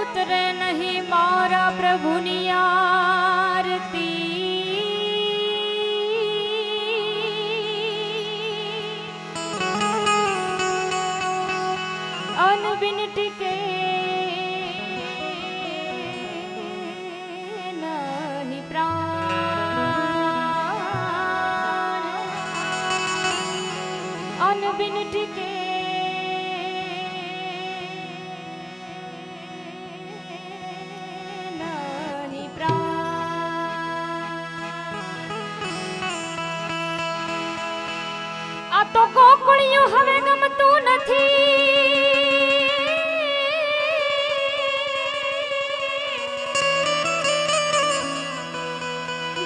ઉતરે નહીં મારા પ્રભુની આરતી, અનબિન ટીકે નહીં પ્રાણ, અનબિન ટીકે તો ગોકળિયું હવે ગમતું નથી,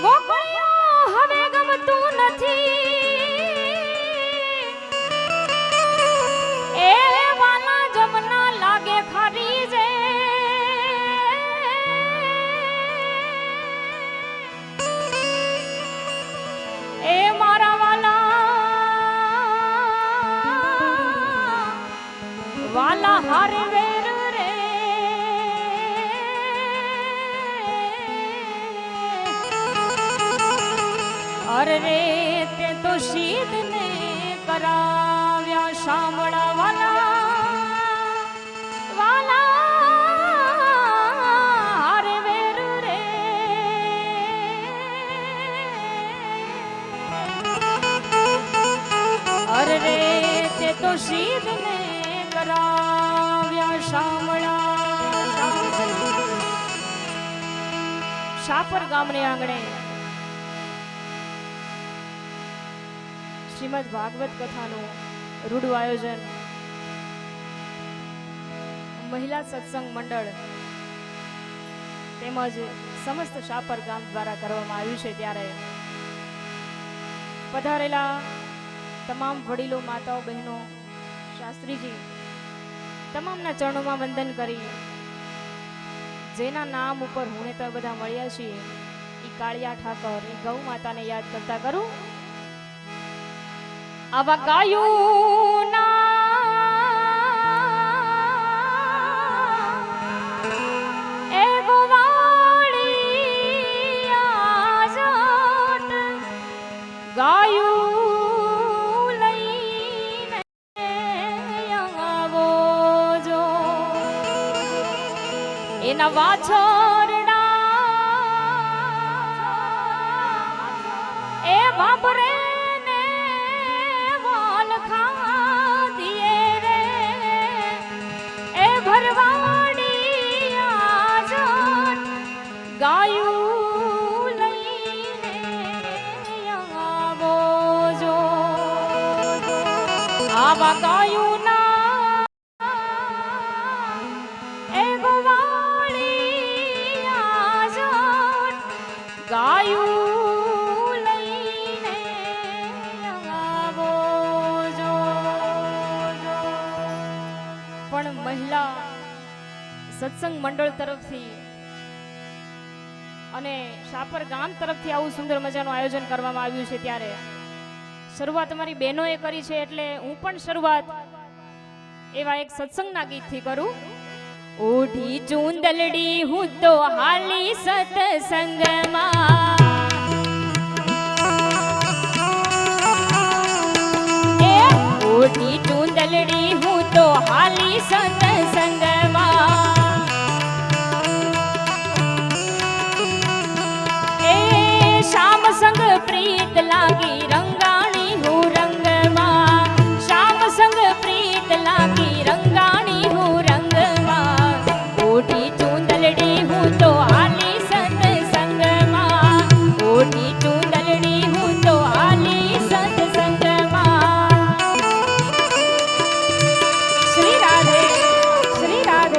ગોકળિયું હવે ગમતું નથી, એ વાલા જમના લાગે ખરી જે, એ મારા વાલા હારે વેર રે, અરે રે તે તો શીદ ને કરાવ્યા શામળા વાલા, વાલા હારે વેર રે, અરે રે તે તો શીદ ને શાપર ગામને આંગણે શ્રીમદ ભાગવત કથાનું રૂડું આયોજન મહિલા સત્સંગ મંડળ તેમજ સમસ્ત શાપર ગામ દ્વારા કરવામાં આવ્યું છે, ત્યારે પધારેલા તમામ વડીલો, માતાઓ, બહેનો, શાસ્ત્રીજી તમામના ચરણોમાં વંદન કરી જેના નામ ઉપર હું તો બધા મળ્યા છીએ એ કાળિયા ઠાકર, એ ગૌ માતાને યાદ કરતા કરું. આવા ગાયું એ ગોવાળી આજટ ગાયું લઈને આવો જો, એના વાછરડા એ બાપરે ને વાલ ખાધીએ રે, એ ભરવાડી આજટ ગાયું લઈને આવો જો, આવા ગાયું ગાયું લઈને આવો જો. પણ મહિલા સત્સંગ મંડળ તરફથી અને શાપર ગામ તરફથી આવું સુંદર મજાનું આયોજન કરવામાં આવ્યું છે, ત્યારે શરૂઆત અમારી બહેનોએ કરી છે, એટલે હું પણ શરૂઆત એવા એક સત્સંગના ગીતથી કરું. ઓઢી ચૂંદલડી હું તો હાલી સત્સંગમાં, ઓઢી ચૂંદલડી હું તો હાલી સત્સંગમાં, એ શામ સંગ પ્રીત લાગી રંગાણી હું રંગમાં, શામ સંગ પ્રીત લાગી રંગાણી હું રંગમાં, ઓઢી ચૂંદલડી હું તો હાલી સત્સંગમાં, ઓઢી ચૂંદલડી હું તો હાલી સત્સંગમાં. શ્રી રાધે શ્રી રાધે.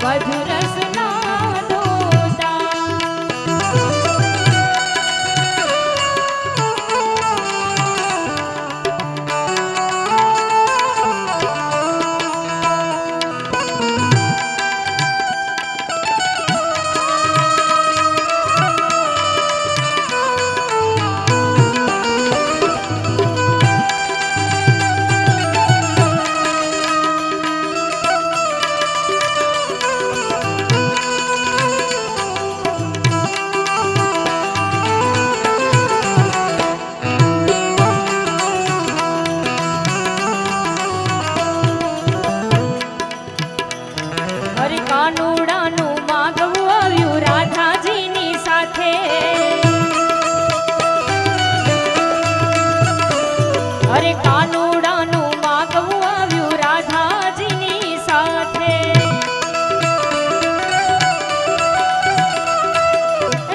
વધુ રસના ધોતા. હરે કાનુડાનું માગવું આવ્યું રાધાજીની સાથે. હરે કાનુડાનું માગવું આવ્યું રાધાજીની સાથે.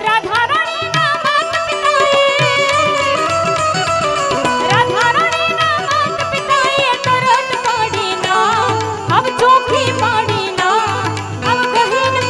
રાધા રાણીના માતા પિતાએ તરત પાડીના, આવ ચોખી પાડીના, આવ કહીને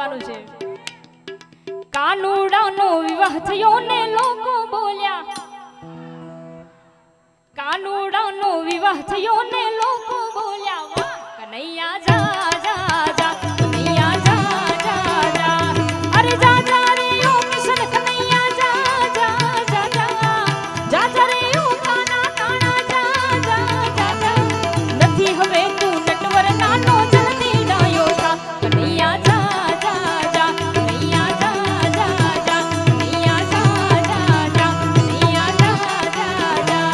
ગાવાનું છે. કાનુડાનો વિવાહ થયો ને લોકો બોલ્યા, કાનુડાનો વિવાહ થયો ને લોકો બોલ્યા, વાહ કનૈયા જા જા જા, કનૈયા જા જા જા, અરે જા જા રે ઓ કિશન કનૈયા જા જા જા જા, જા જા રે ઓ કાના કાના જા જા જા જા, નથી હવે તું નટવર નાનો જલ્દી ડાયો થા, કનૈયા જા જા જા, કનૈયા જા જા જા, કનૈયા જા જા જા, કનૈયા જા જા જા.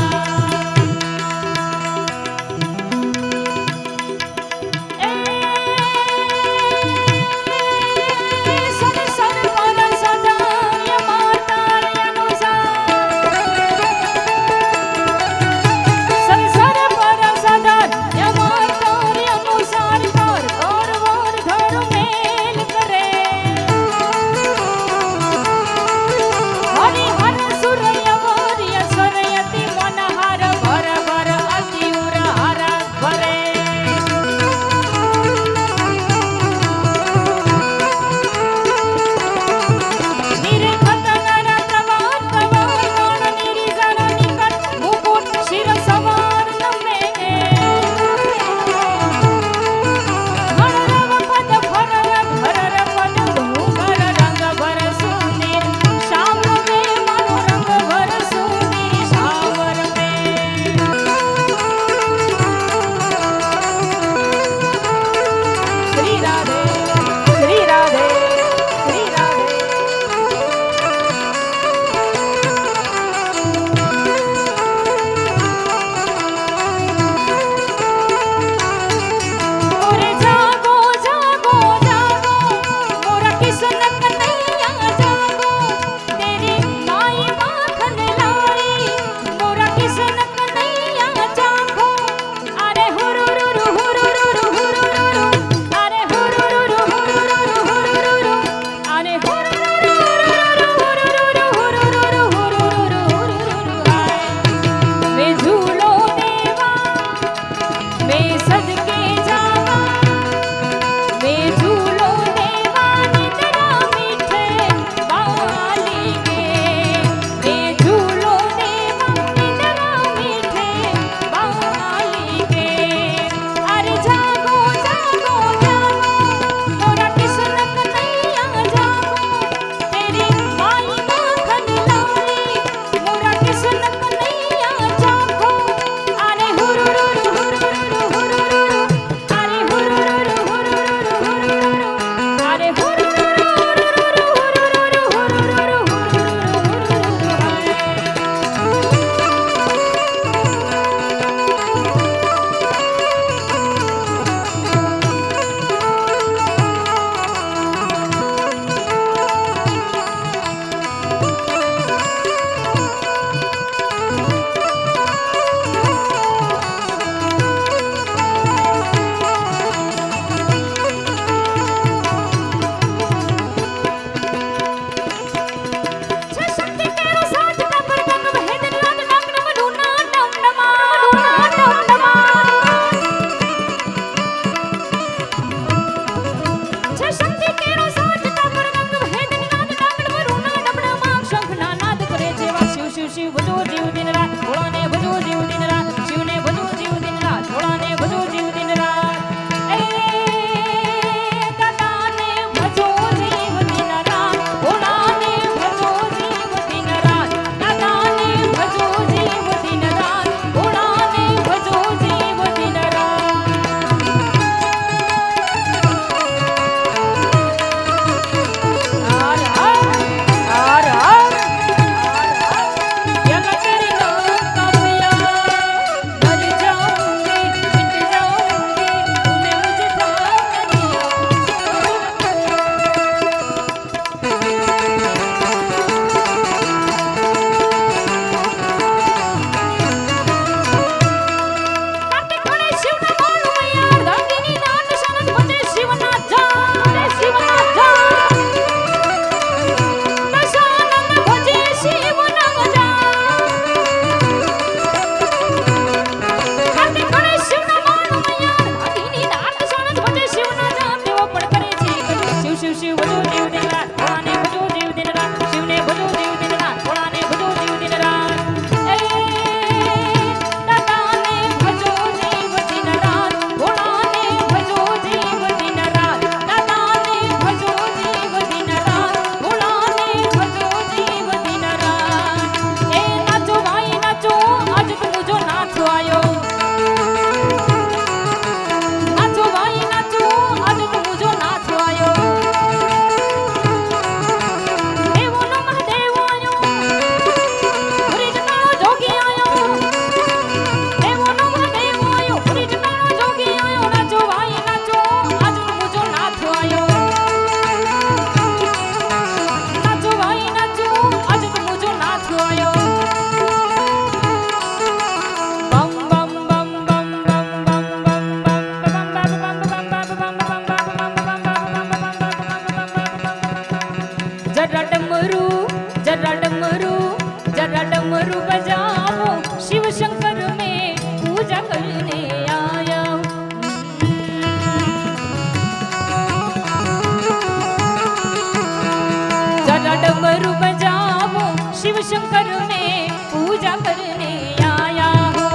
शंकर में पूजा करने आया हूँ।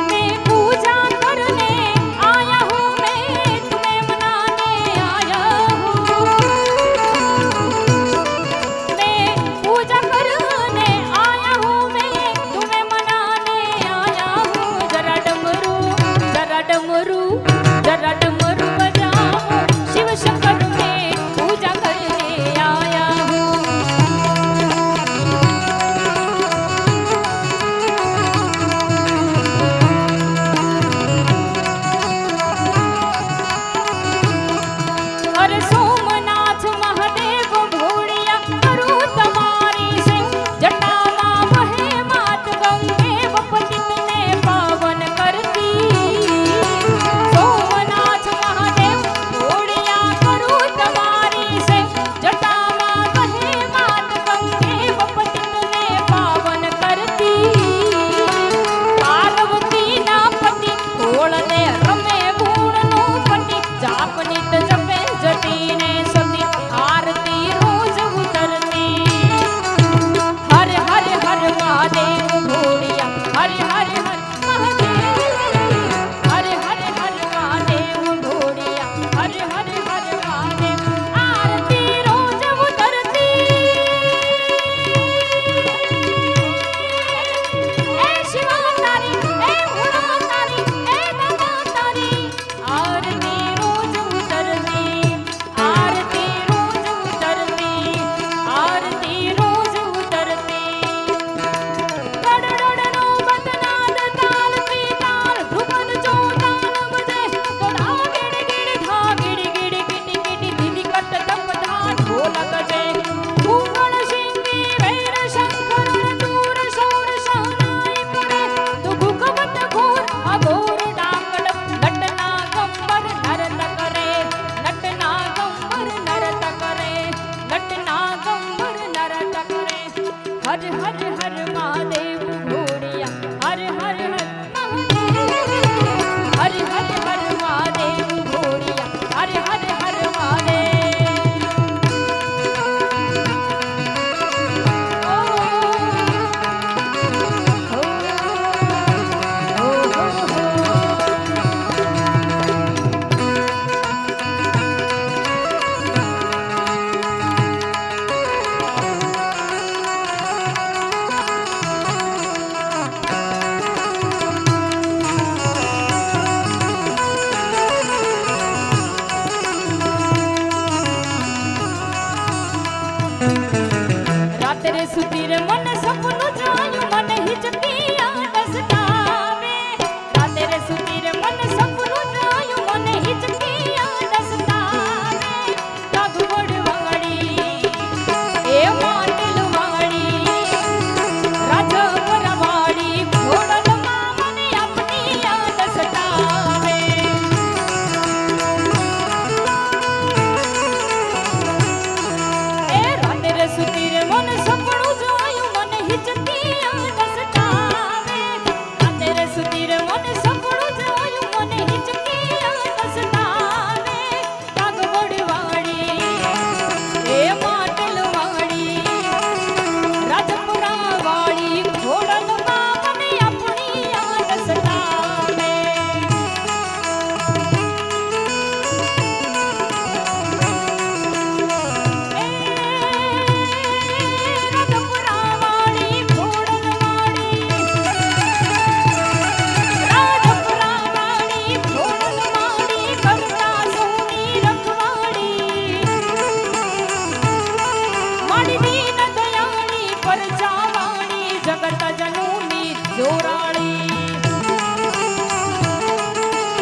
मैं पूजा करने आया हूँ, मैं तुम्हें मनाने आया हूँ। मैं पूजा करने आया हूँ, मैं तुम्हें मनाने आया हूँ। जरा डमरू जरा डमरू जरा डमरू बजाओ, शिव शंकर में पूजा करने आया हूँ। अरे सोमनाथ महादेव भोड़िया करूँ तुम्हारी सेव, जटामा बहे मात गंगे वो पतित ने पावन करती। सोमनाथ महादेव भोड़िया करूँ तुम्हारी सेव, जटामा बहे मात गंगे वो पतित ने पावन करती। पार्वती ना पति खोल दे रमे गुण नो पति, जापनित जपे जटी ने सती, आरती रोज उतरती। हर हर हर महादेव भोड़िया, हर हर हर महादेव, हर हर हर महादेव भोड़िया, हर हर हर महादेव, आरती रोज उतरती। ए शिवा तारी, ए भोला तारी, ए गंगा तारी, आरती रोज उतरती, आरती रोज उतरती, आरती रोज उतरती। डड डड नो बदनाद ताल की ताल, ध्रुपद जो ताल बजे, तो धा गिड़ गिड़ धा गिड़ गिड़ गिटी गिटी दीदी कट दप धान ढोलक जे। घूंघण शिंगी वैर शंकरण दूर शौर शहनाई पड़े, तो घुघवत घोर अघोर डांगड़, नटना गंबर नरत करे, नटना गंबर नरत करे, नटना गंबर नरत करे। हर हर हर महादेव भोड़िया, हर हर हर महादेव, हर हर हर महादेव भोड़िया, हर हर हर महादेव। રાત્રે સુધી રે મન સપનું જાયું, મને હિચકિયા ડસતાવે। રાત્રે સુધી રે મન સપનું જાયું, મને હિચકિયા ડસતાવે। કાગવડ વાળી એ માટલ વાળી, રાજપર વાળી ઘોડલમાં મને આપણીયા ડસતાવે। એ રાત્રે સુધી રે મન સપનું જાયું, મને હિચકિયા ડસતાવે। રાત્રે સુધી રે મન સપનું જાયું, મને હિચકિયા ડસતાવે। કાગવડ વાળી એ માટલ વાળી, રાજપુરા વાળી ઘોડલમાં મને આપણીયા ડસતાવે। રાજપુરા વાળી ઘોડલ વાળી, રાજપુરા વાળી ઘોડલ વાળી, કરતા સૌની રખવાળી। મારી દીન દયાળી પરજાવાળી, જગત જનોની જોરાળી।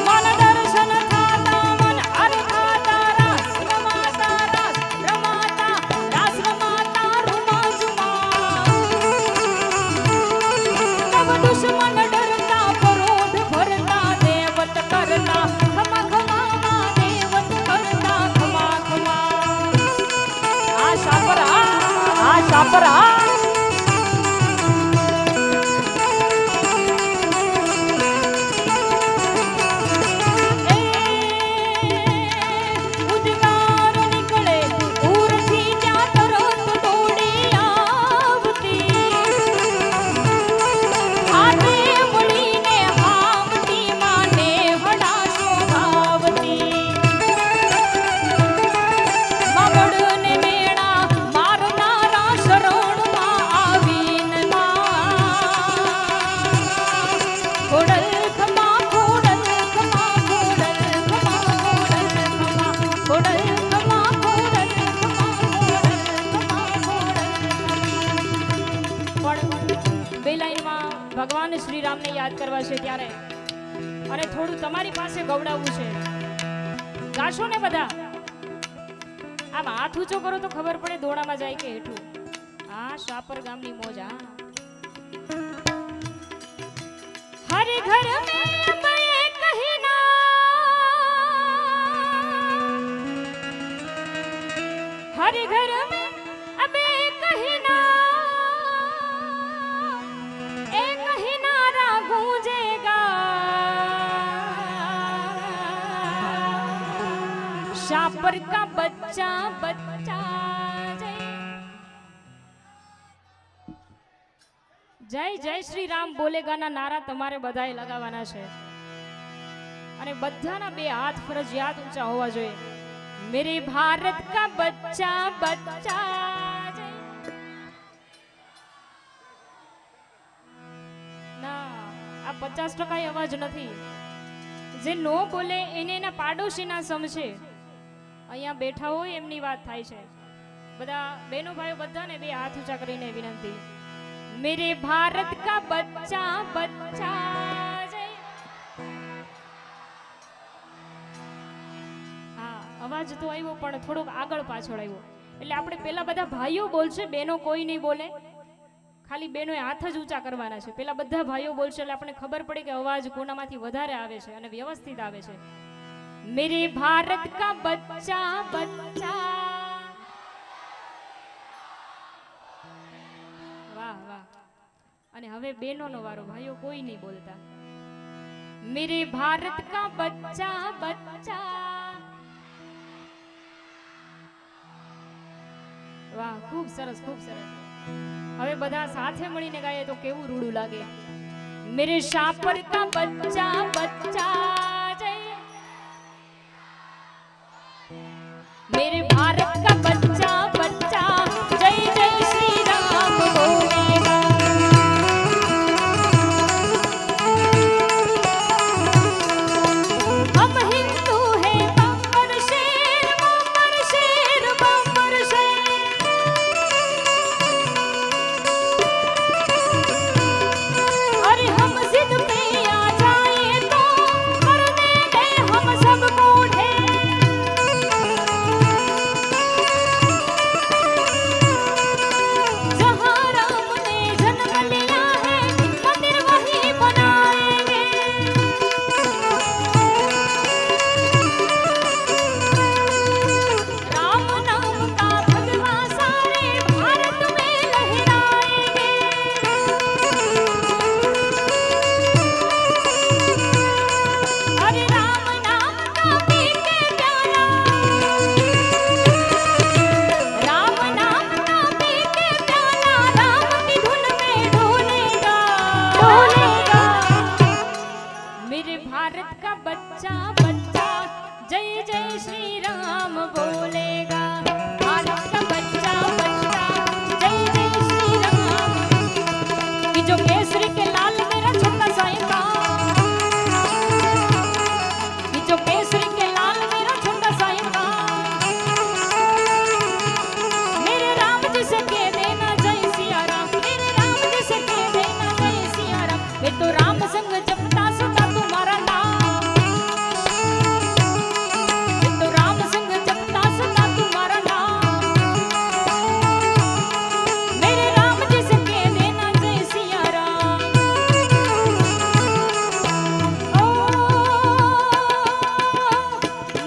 મન દર્શન થાતા મન હર થાતા, રાસ રમાતા રાસ રમાતા, રાસ રમાતા રૂમા ઝુમા। तब दुश्मन डरता, क्रोध भरता, देवत करता खमा खमा, देवत करता खमा खमा। आ शापरा, आ शापरा। બે લાઈનમાં ભગવાન શ્રી રામને યાદ કરવા છે ત્યારે અને થોડું તમારી પાસે ગવડાવવું છે. ગાશો ને બધા? આમ હાથ ઊંચો કરો તો ખબર પડે દોડામાં જાય કે હેઠું. આ શાપર ગામની મોજ. હર ઘર મેં अब एक ही नाम, हर घर में अब एक ही नाम, एक ही नारा गूंजेगा, शापर का बच्चा बच्चा. જય જય શ્રી રામ બોલેગા ના નારા તમારે બધાએ લગાવવાના છે અને બધાના બે હાથ ફરજિયાત ઊંચા હોવા જોઈએ. મેરે ભારત કા બચ્ચા બચ્ચા. ના, આ 50% અવાજ નથી. જે નો બોલે એને એના પાડોશીના સમજે. અહીંયા બેઠા હોય એમની વાત થાય છે. બધા બહેનો ભાઈઓ બધાને બે હાથ ઊંચા કરીને વિનંતી. मेरे भारत का बच्चा बच्चा. હા, અવાજ તો આવ્યો પણ થોડોક આગળ પાછળ આવ્યો. એટલે આપણે પેલા બધા ભાઈઓ બોલશે, બહેનો કોઈ નહીં બોલે. ખાલી બહેનોએ હાથ જ ઊંચા કરવાના છે. પેલા બધા ભાઈઓ બોલશે એટલે આપણે ખબર પડે કે અવાજ કોનામાંથી વધારે આવે છે અને વ્યવસ્થિત આવે છે. મેરે ભારત કા બચ્ચા બચ્ચા. અને હવે બેનોનો વારો, ભાઈઓ કોઈ નહીં બોલતા. મેરે ભારત કા બચ્ચા બચ્ચા. વાહ, ખૂબ સરસ ખૂબ સરસ. હવે બધા સાથે મળીને ગાઈએ તો કેવું રૂડું લાગે. મેરે શાપર કા બચ્ચા બચ્ચા. मेरे भारत का बच्चा बच्चा जय जय श्री राम बोलेगा। हम हिंदू हैं बम्बर शेर बम्बर शेर बम्बर शेर। अरे हम जिद पे आ जाए तो कर देंगे हम सबको ढेर। जहाँ राम ने जन्म लिया है मंदिर वहीं बनाएंगे। राम नाम का भगवा सारे भारत में लहराएंगे। अरे राम नाम का पी के प्याला, राम नाम का पी के प्याला राम की धुन में ढोलेगा ढोलेगा। मेरे भारत का बच्चा बच्चा जय जय श्री राम बोलेगा। भारत का बच्चा बच्चा जय जय श्री राम। कि जो केसरी के लाल मेरा छोटा सा इमरान, कि जो केसरी के लाल मेरा छोटा सा इमरान। मेरे राम जी से कह देना जय सिया राम, मेरे राम जी से कह देना जय सिया राम। मैं तो राम संग जपता सदा तुम्हारा नाम, मैं तो राम संग जपता सदा तुम्हारा नाम। मेरे राम जी से कह देना जय सिया राम। ओ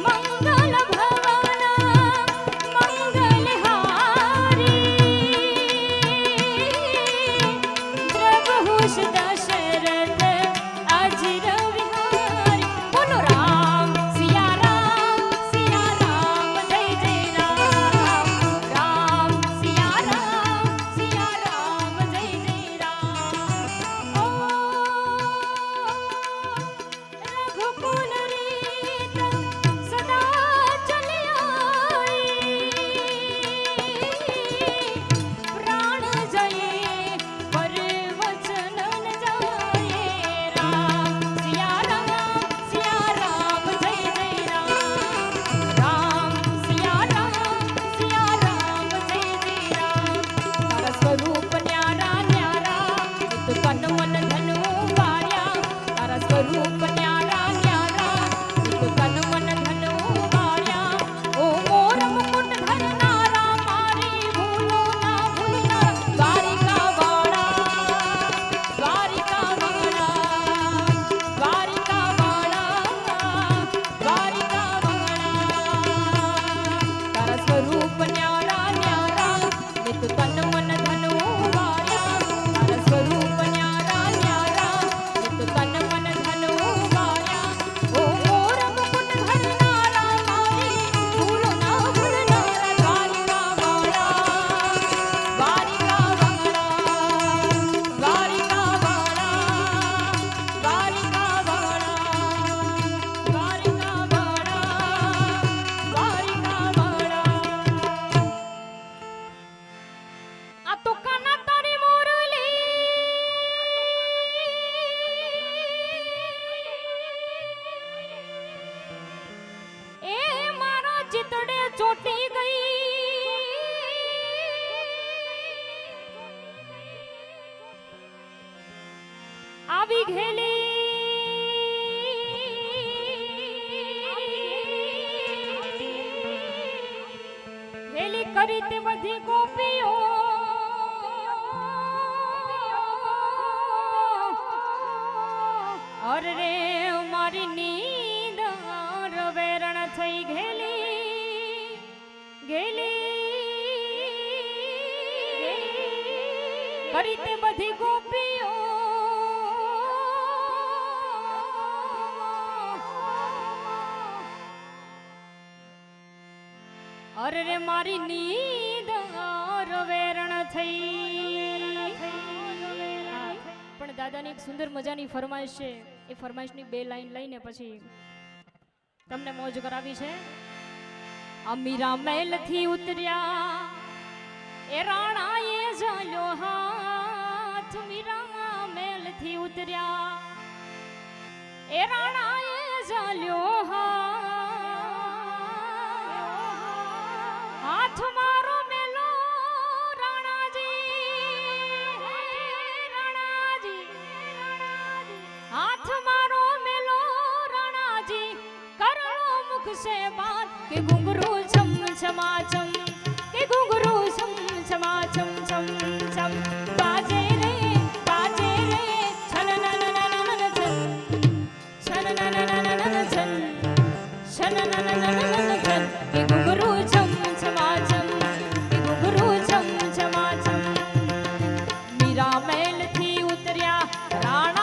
मंगल भवन मंगलहारी, प्रभुष दशरथ अजिर विहारी। बोलो राम सिया राम जय जय राम। राम सिया राम जय जय राम। ओ रघुकुल रीत सदा चली आई, प्राण जये पर वचन न તો તન મન ધન ઉગાડ્યા તારા સ્વરૂપ ન્યારા ન્યારા મેં તો તન મન ધન ઉગાડ્યા ઓ મોર મુકુટ ધરનારા મારી ભૂલો ના ભૂલનારા દ્વારિકા વાળા દ્વારિકા વાળા દ્વારિકા વાળા દ્વારિકા વાળા તારા સ્વરૂપ ન્યારા ન્યારા મેં તો તન મન ધન ઉગાડ્યા તારા સ્વરૂપ ન્યારા ન્યારા મેં તો તન મન ધન ઉગાડ્યા ઓ મોર મુકુટ ધરનારા મારી ભૂલો ના ભૂલનારા દ્વારિકા વાળા દ્વારિકા વાળા દ્વારિકા વાળા દ્વારિકા વાળા દ્વારિકા વાળા આ તો કાના તારી મોરલી એ મારા ચિતડે ચોટી ગઈ આવી ઘેલી ઘેલી કરી તે બધી ગોપીઓ અરે રે મારી નીંદ રવેરણ થઈ ઘેલી ઘેલી કરી તે બધી ગોપીઓ અરે રે મારી નીંદ રવેરણ થઈ પણ દાદાની એક સુંદર મજાની ફરમાઈશ છે એ ફરમાઈશની બે લાઈન લઈને પછી તમને મોજ કરાવી છે અમીરા મહેલથી ઉતર્યા એ રાણાએ ઝાલ્યો હાથ મીરા મહેલથી ઉતર્યા એ રાણાએ ઝાલ્યો હાથ મારો મેલો हाथ मारो मेलो राणा जी करो मुख से बात के घुंघरू छम छमा छम के घुंघरू छम छमा छम छम छम बाजे रे छन न न न न न छन छन न न न न न छन छन न न न न न छन के घुंघरू छम छमा छम के घुंघरू छम छमा छम मीरा महल थी उतर्या राणा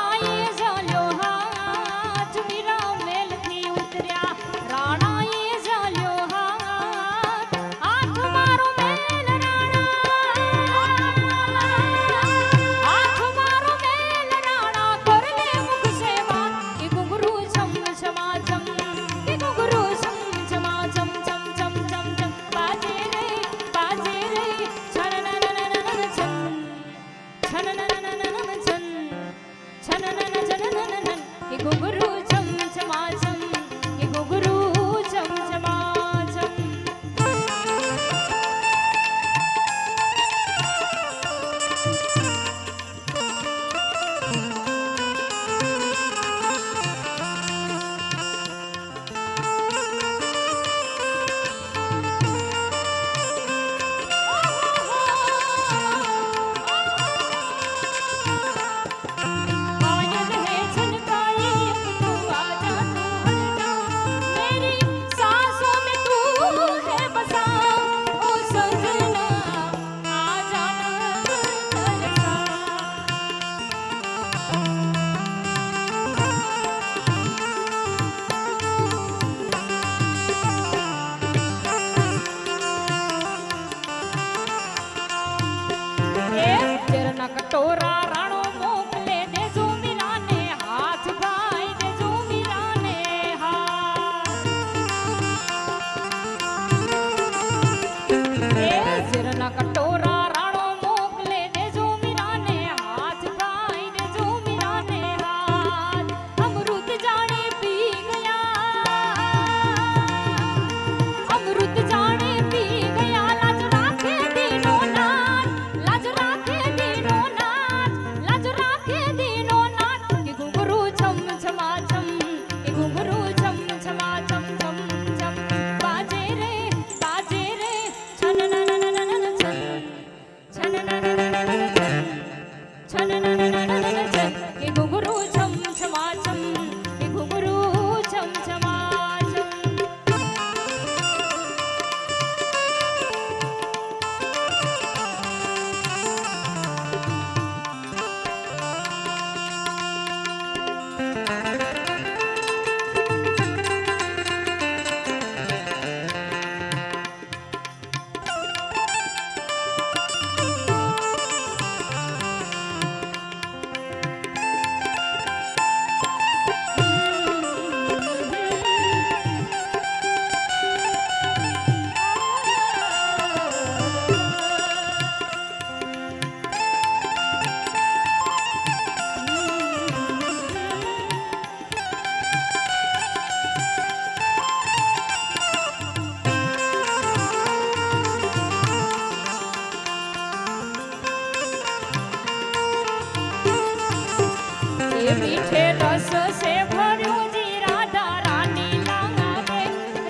मीठे रस से भरो जी राधा रानी लागे,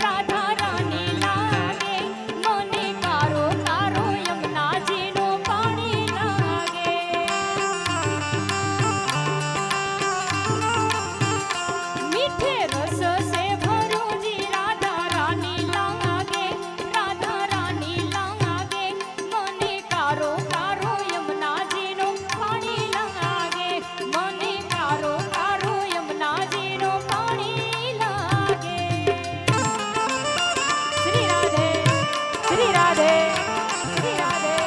राधा रानी लागे, मने कारो कारो यमुना जी नो पानी लागे। मीठे रस से भरो जी राधा रानी लागे, राधा रानी लागे, मने कारो कारो यमुना जी नो पानी लागे, मने कारो कारो यमुना जी नो पानी लागे। श्री राधे श्री राधे श्री राधे।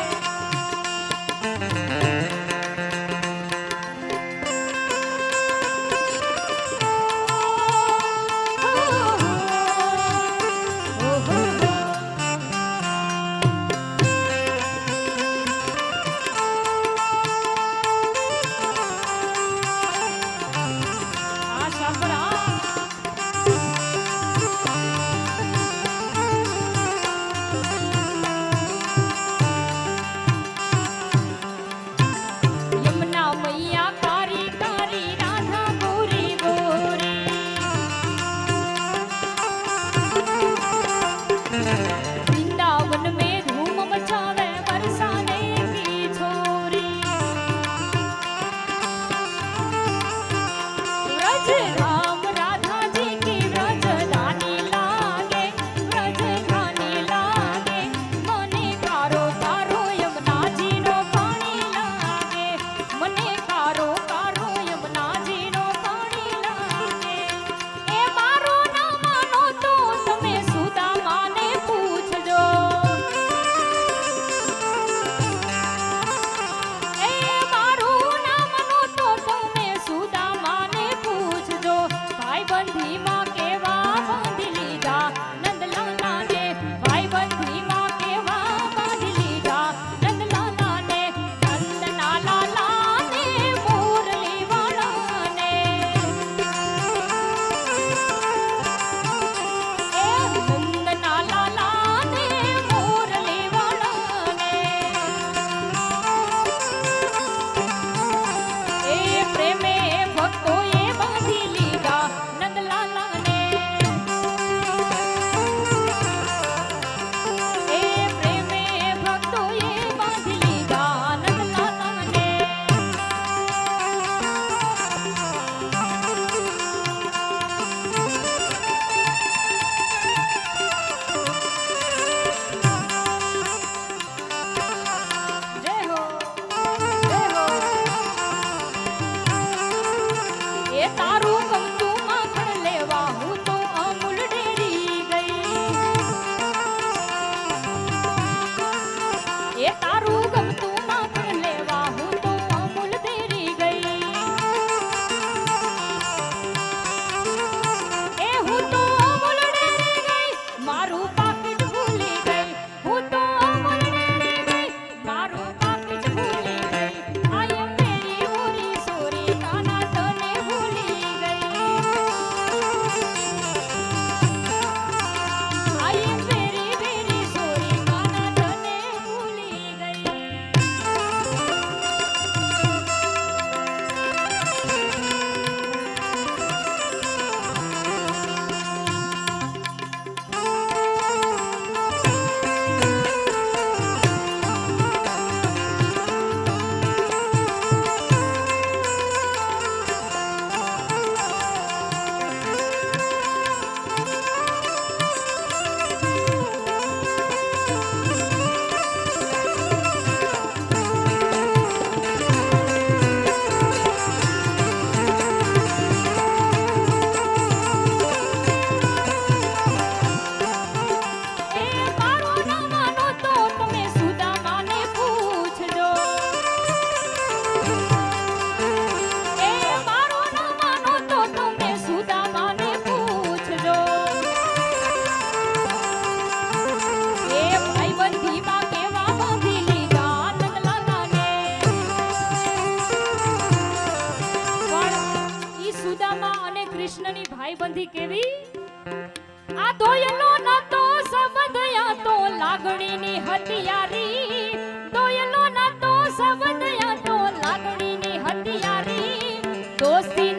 आशा परा यमुना मैया कारी कारी राधा गोरी गोरी। वृंदावन में धूम मचावे बरसाने की छोरी। व्रज धाम राधा जी की व्रजधानी लागे, व्रजधानी लागे, मने कारो कारो यमुना जी नो पानी लागे, मने कारो कारो यमुना जी नो पानी लागे। ए मारो ना मानो तो તમે સુદામાને પૂછજો, એ મારું ના માનો તો તમે સુદામાને પૂછજો। ભાઈબંધીમાં કેવા બાંધી લીધા નંદલાલાને, ભાઈબંધીમાં કેવા બાંધી લીધા નંદલાલાને, નંદના લાલાને મુરલી વાળાને। એ નંદના લાલાને મુરલી વાળાને। એ પ્રેમે ભક્તોએ બાંધી લીધા નંદલાલાને, એ પ્રેમે ભક્તોએ બાંધી લીધા નંદલાલાને। જય હો જય હો। એ તારું ગમતું માખણ લેવા હું તો અમૂલ ડેરી ગઈ। એ તારું ગમતું માખણ લેવા હું તો અમૂલ ડેરી ગઈ। એ હું તો અમૂલ ડેરી ગઈ, મારું પાકીટ ભૂલી ગઈ, હું તો અમૂલ ડેરી ગઈ, મારું પાકીટ ભૂલી ગઈ। આય મેરી ઓરી સોરી કાના તને ભૂલી ગઈ। આય મેરી મેરી સોરી કાના તને ભૂલી ગઈ। એ મારો ના માનો તો તમે સુદામાને પૂછજો, એ મારો ના માનો તો તમે સુદામાને પૂછજો। એ ભાઈબંધીમાં કેવા બાંધી લીધા નંદલાલાને, પણ ઈ સુદામા અને કૃષ્ણની ભાઈબંધી કેવી? આ દોયલો નતો સંબંધયા તો લાગણીની હતિયારી, દોયલો નતો સંબંધયા તો લાગણીની હતિયારી। દોસ્તી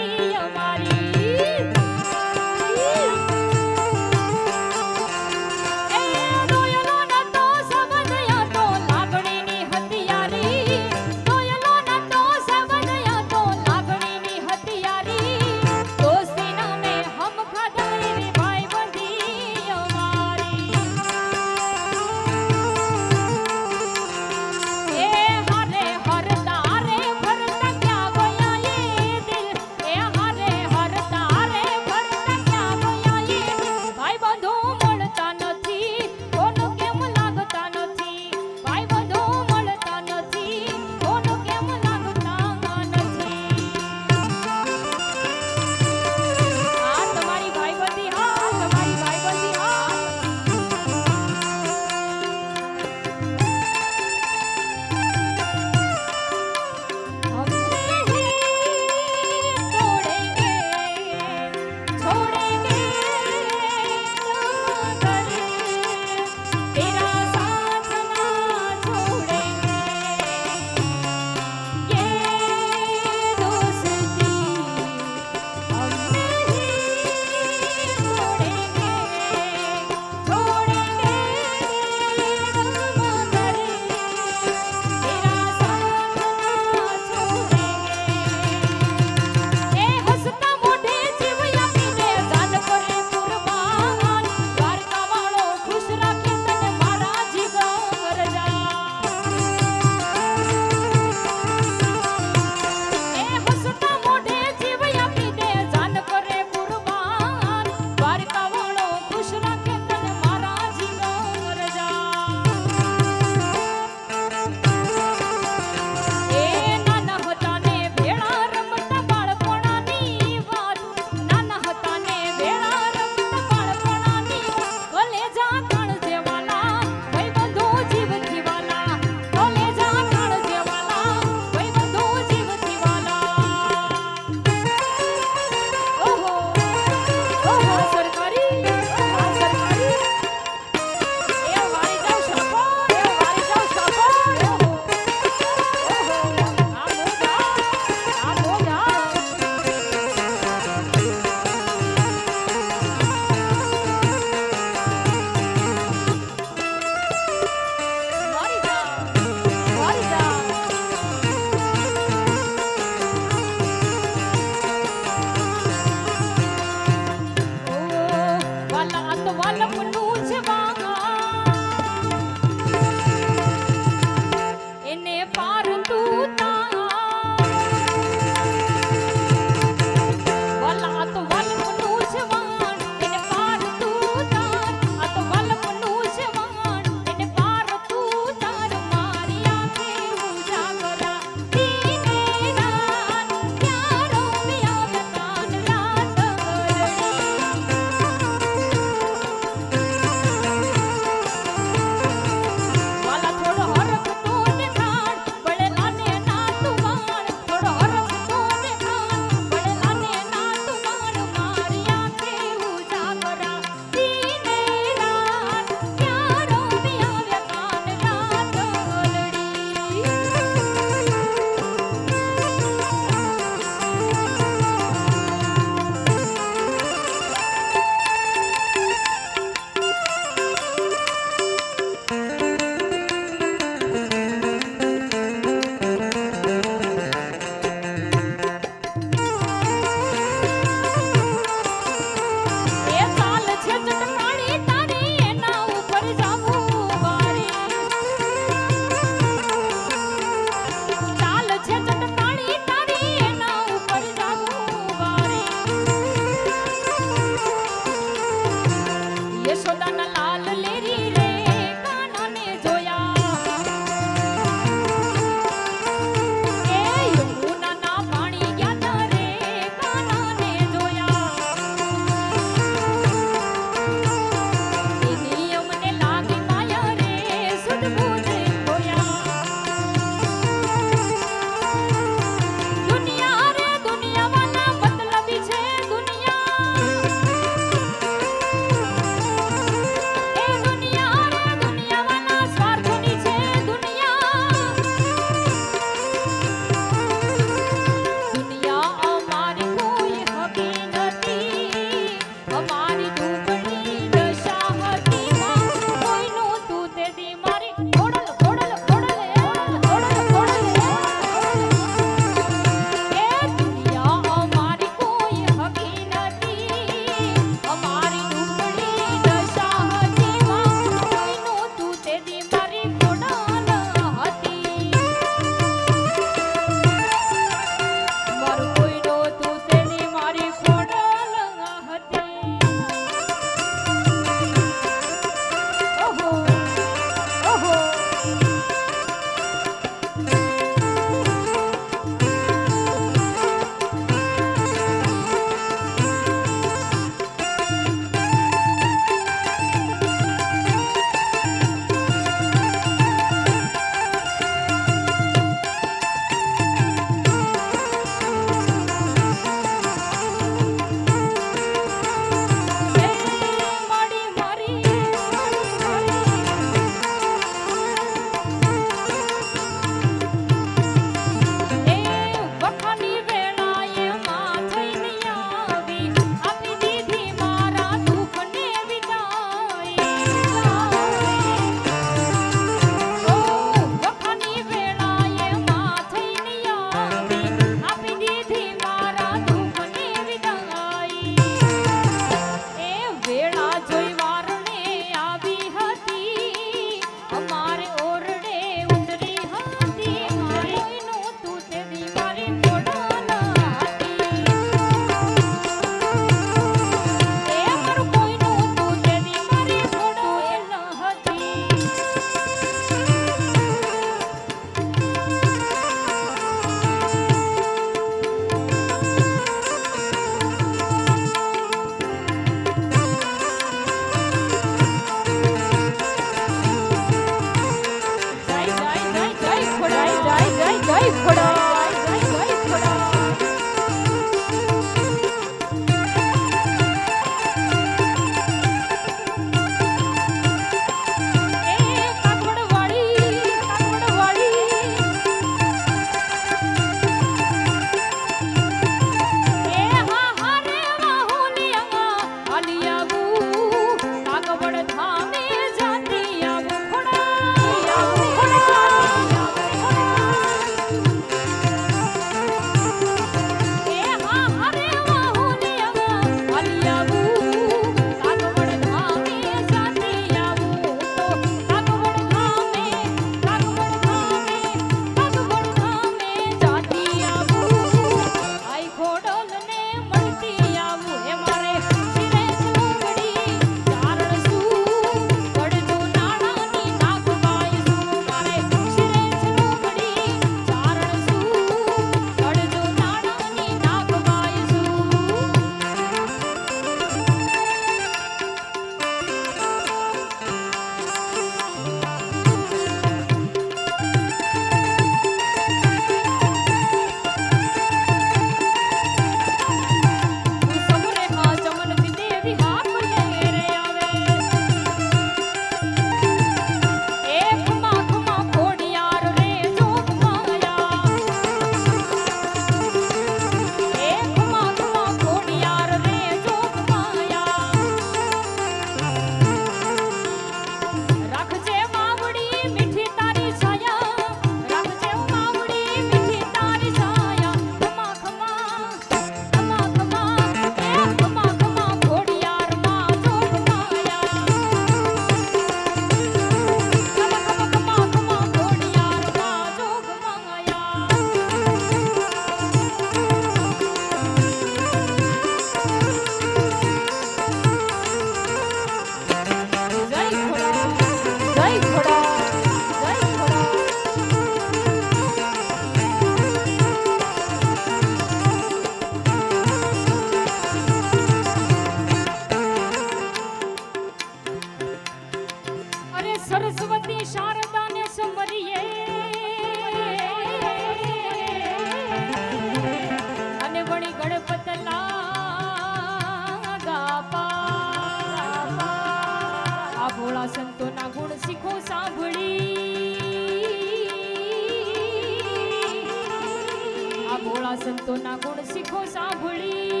સંતોના ગુણ શીખો સાંભળી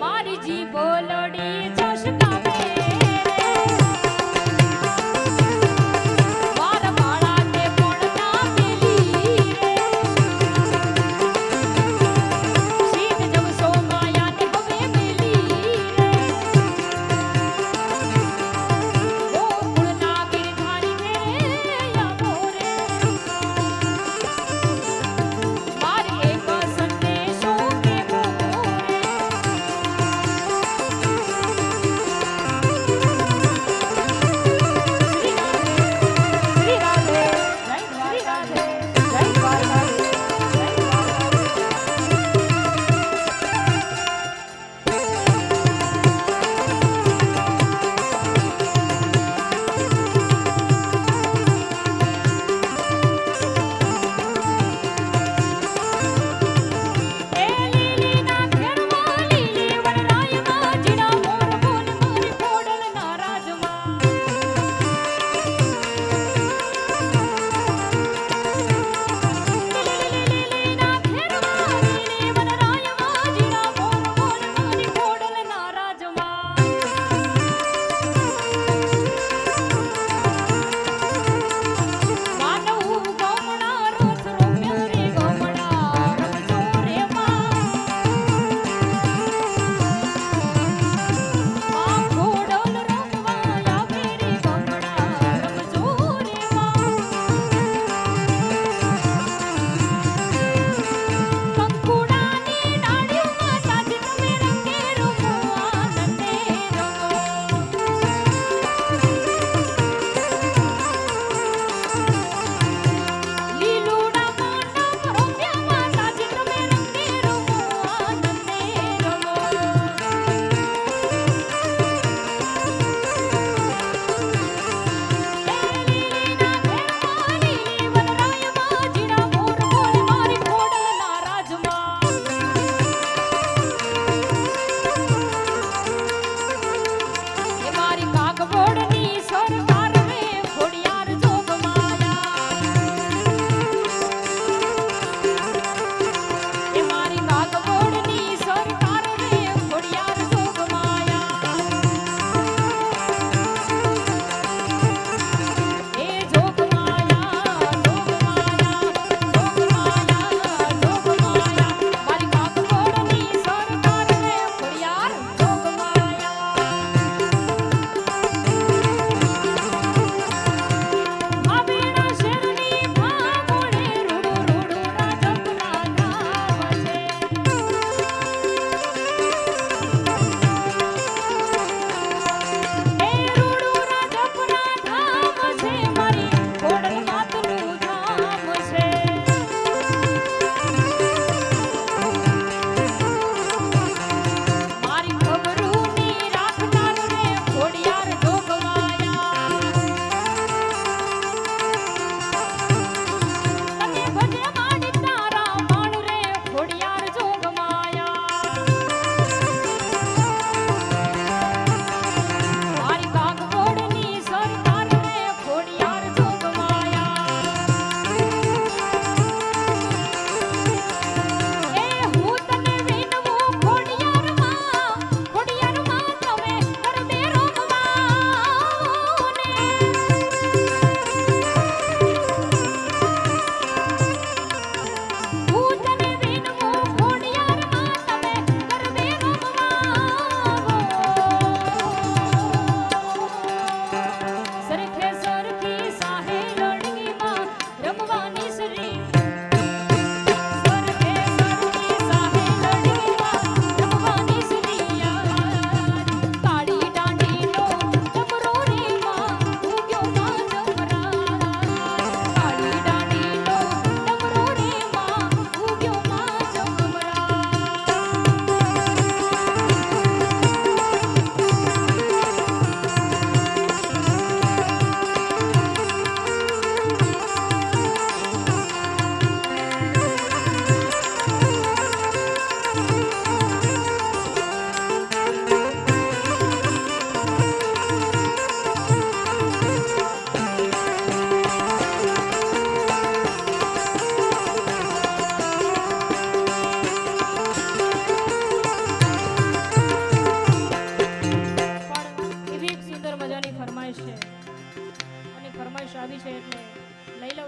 મારી જી બોલડી જશ તમે સંત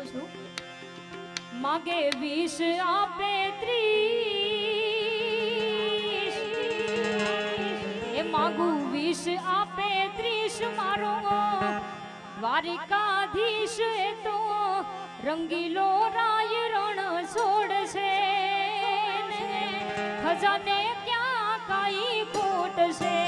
છું માગે 20 આપે 30 એ માગું 20 આપે 30 મારો દ્વારિકાધીશ એ તો રંગીલો રાય રણ છોડશે ખજાને ક્યાં કાઈ ખોટ છે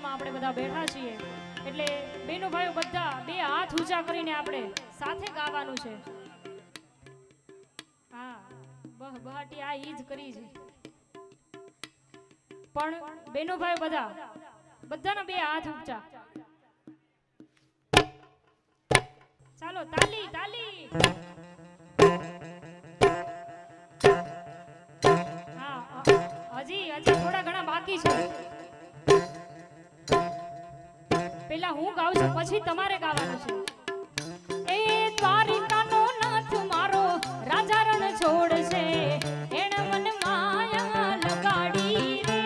મંડપમાં આપણે બધા બેઠા છીએ એટલે બેનો ભાઈઓ બધા બે હાથ ઊંચા કરીને આપણે સાથે ગાવાનું છે. હા બહાટી આ ઈ જ કરી છે પણ બેનો ભાઈઓ બધાના બે હાથ ઊંચા. ચાલો તાલી તાલી. હા હજી થોડા ઘણા બાકી છે. પેલા હું ગાઉં છું પછી તમારે ગાવાનું છે. એ દ્વારિકાનો નાથ મારો રાજા રણ છોડશે એણે મને માયા લગાડી રે.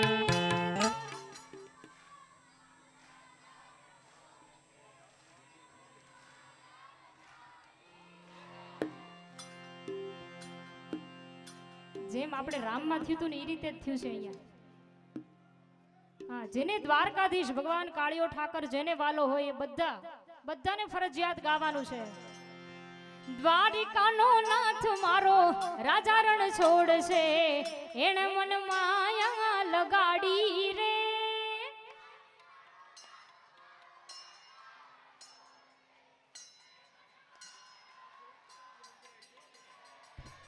જેમ આપણે રામમાં થયું હતું ને એ રીતે જ થયું છે અહીંયા. હા જેને દ્વારકાધીશ ભગવાન કાળિયો ઠાકર જેને વાલો હોય એ બધાને ફરજિયાત ગાવાનું છે. દ્વારિકાનો નાથ મારો રાજા રણ છોડશે એણે મન માયા લગાડી રે.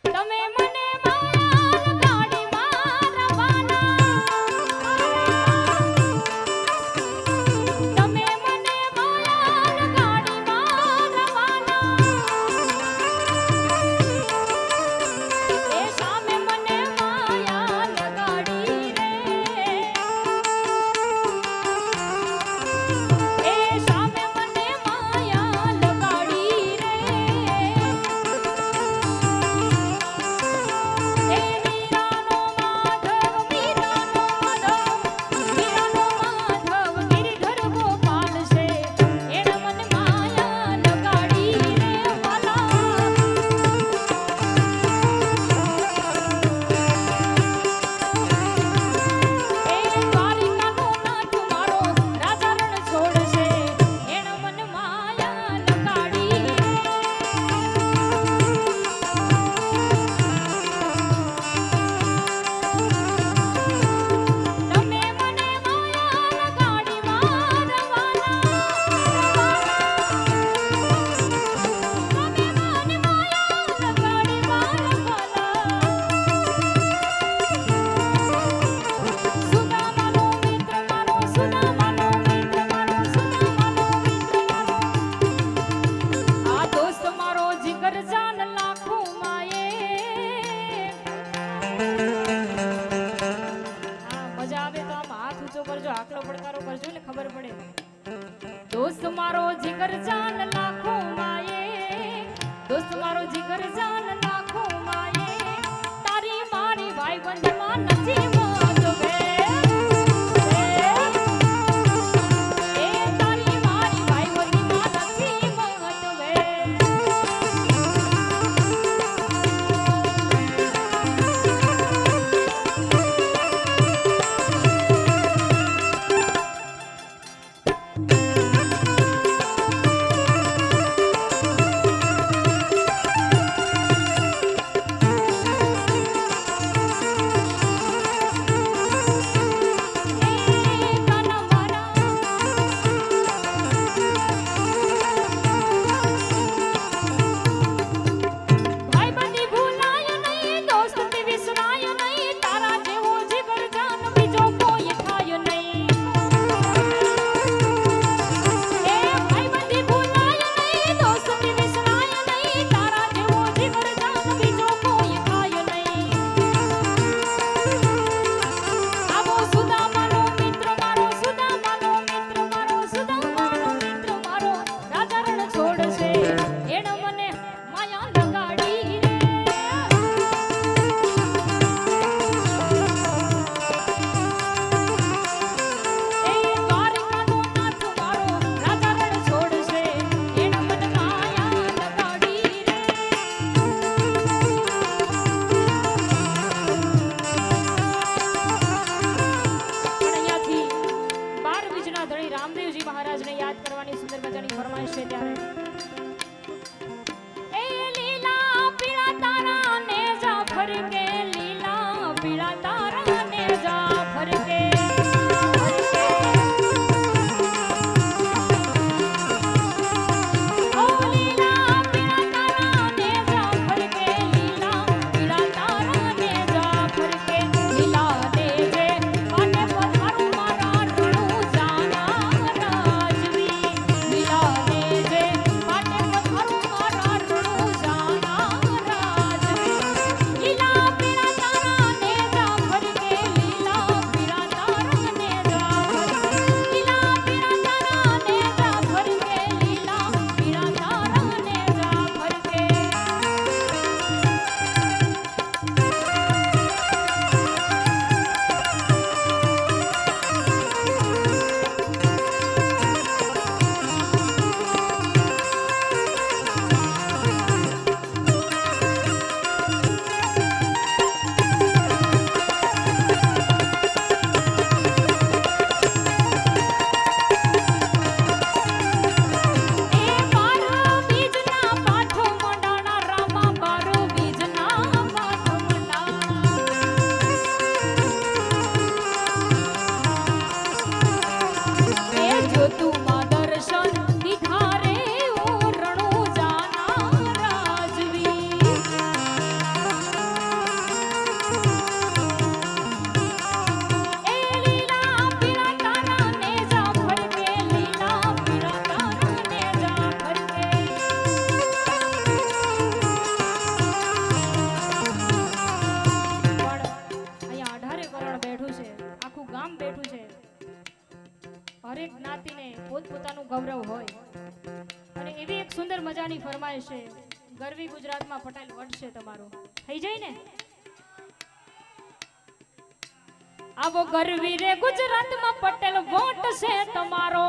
તમે મને દોસ્ત મારો જીગર જાન લાખો માયે, દોસ્ત મારો જીગર જાન લાખો માયે, તારી મારી ભાઈબંધમાં નથી મોત વે. હરેક જ્ઞાતિને પોતપોતાનું ગૌરવ હોય અને એવી એક સુંદર મજાની ફરમાઈશ છે ગરવી ગુજરાતમાં પટેલ વટશે તમારો થઈ જાય ને આવો ગરવી રે ગુજરાતમાં પટેલ વોટ છે તમારો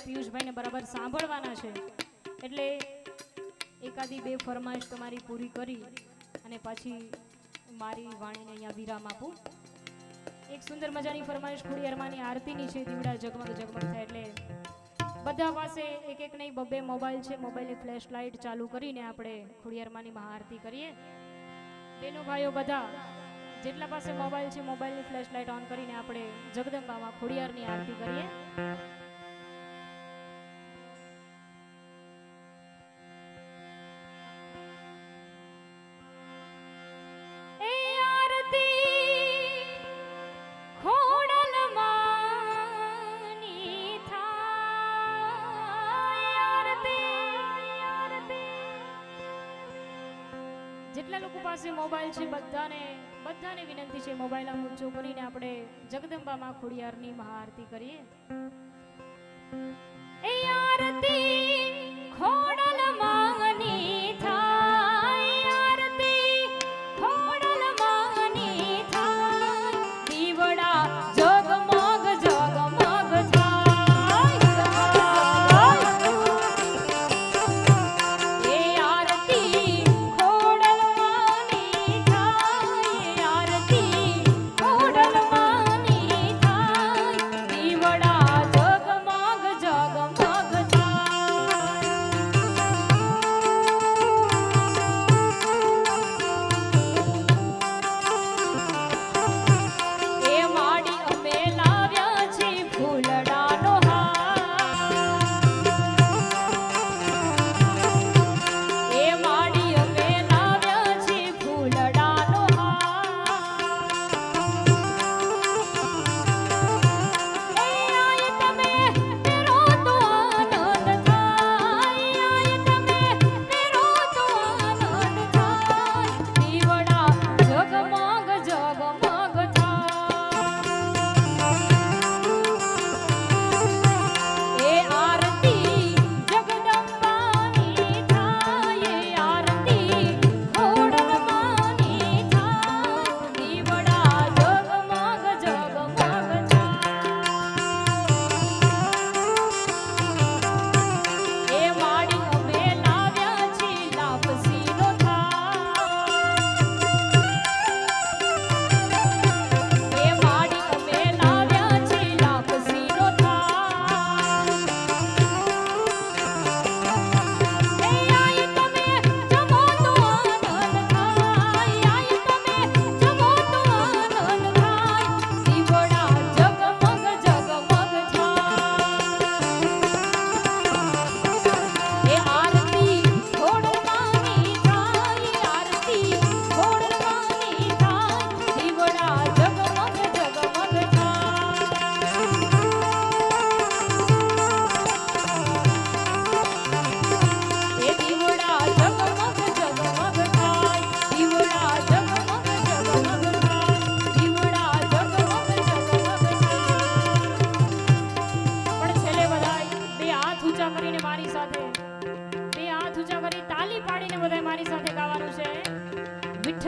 પિયુષભાઈને બરાબર સાંભળવાના છે એટલે એકાદી બે ફરમાઈશ તમારી પૂરી કરી અને પછી મારી વાણીને અહીંયા વિરામ આપું. એક સુંદર મજાની ફરમાઈશ ખોડિયારમાંની આરતીની છે દીવડા જગમગ જગમગ થાય એટલે બધા પાસે એક એક નહીં બબ્બે મોબાઈલ છે મોબાઈલની ફ્લેશ લાઇટ ચાલુ કરીને આપણે ખોડિયારમાંની મહાઆરતી કરીએ. બેનો ભાઈઓ બધા જેટલા પાસે મોબાઈલ છે મોબાઈલની ફ્લેશ લાઇટ ઓન કરીને આપણે જગદંબામાં ખોડિયારની આરતી કરીએ. જેટલા લોકો પાસે મોબાઈલ છે બધાને વિનંતી છે મોબાઈલ આમ ઊંચો કરીને આપણે જગદંબામાં ખોડિયારની મહાઆરતી કરીએ. એ આરતી ખોડલ માંગની થાય, આરતી ખોડલ માંગની થાય, દીવડા જગમગ જગમગ થાય. એ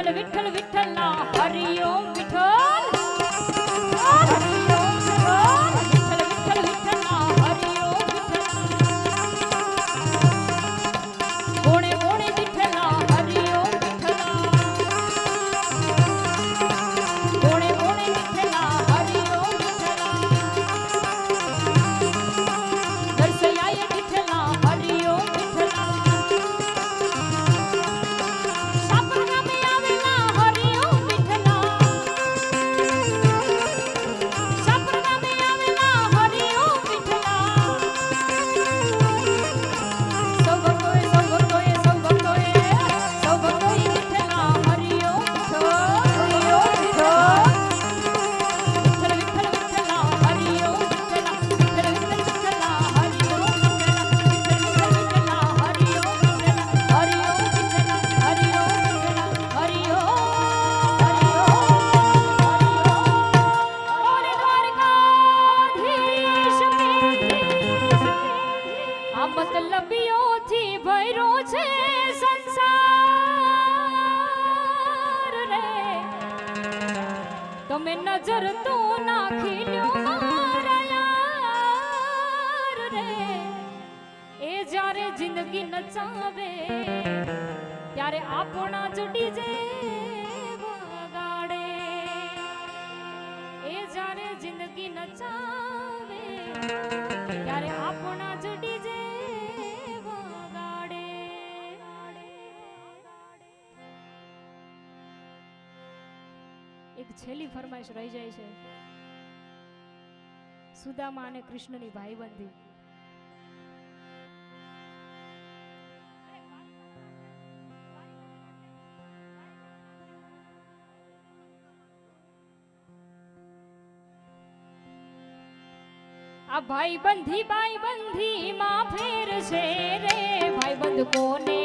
વિઠ્ઠલ વિઠ્ઠલ વિઠ્ઠલના હરિ ઓમ વિઠ્ઠલ હરિ ઓમ વિઠ્ઠલ વિઠ્ઠલ વિઠ્ઠલના હરિ ઓમ વિઠ્ઠલ કોણે કોણે વિઠ્ઠલના હરિ ઓમ વિઠ્ઠલ કોણે કોણે વિઠ્ઠલના હરિ ઓમ વિઠ્ઠલ દર્શયાય વિઠ્ઠલના હરિ ઓમ મતલબીઓથી ભર્યો છે સંસાર રે તમે નજર તો નાખી લ્યો મારા યાર રે એ જ્યારે જિંદગી નચાવે ત્યારે આપણા જ ડીજે વગાડે એ જ્યારે જિંદગી નચાવે ત્યારે આપણા જ ડીજે એક છેલ્લી ફરમાઈશ રહી જાય છે સુદામા અને કૃષ્ણની ભાઈબંધી આ ભાઈબંધી માં ફેર છે રે ભાઈબંધ કોને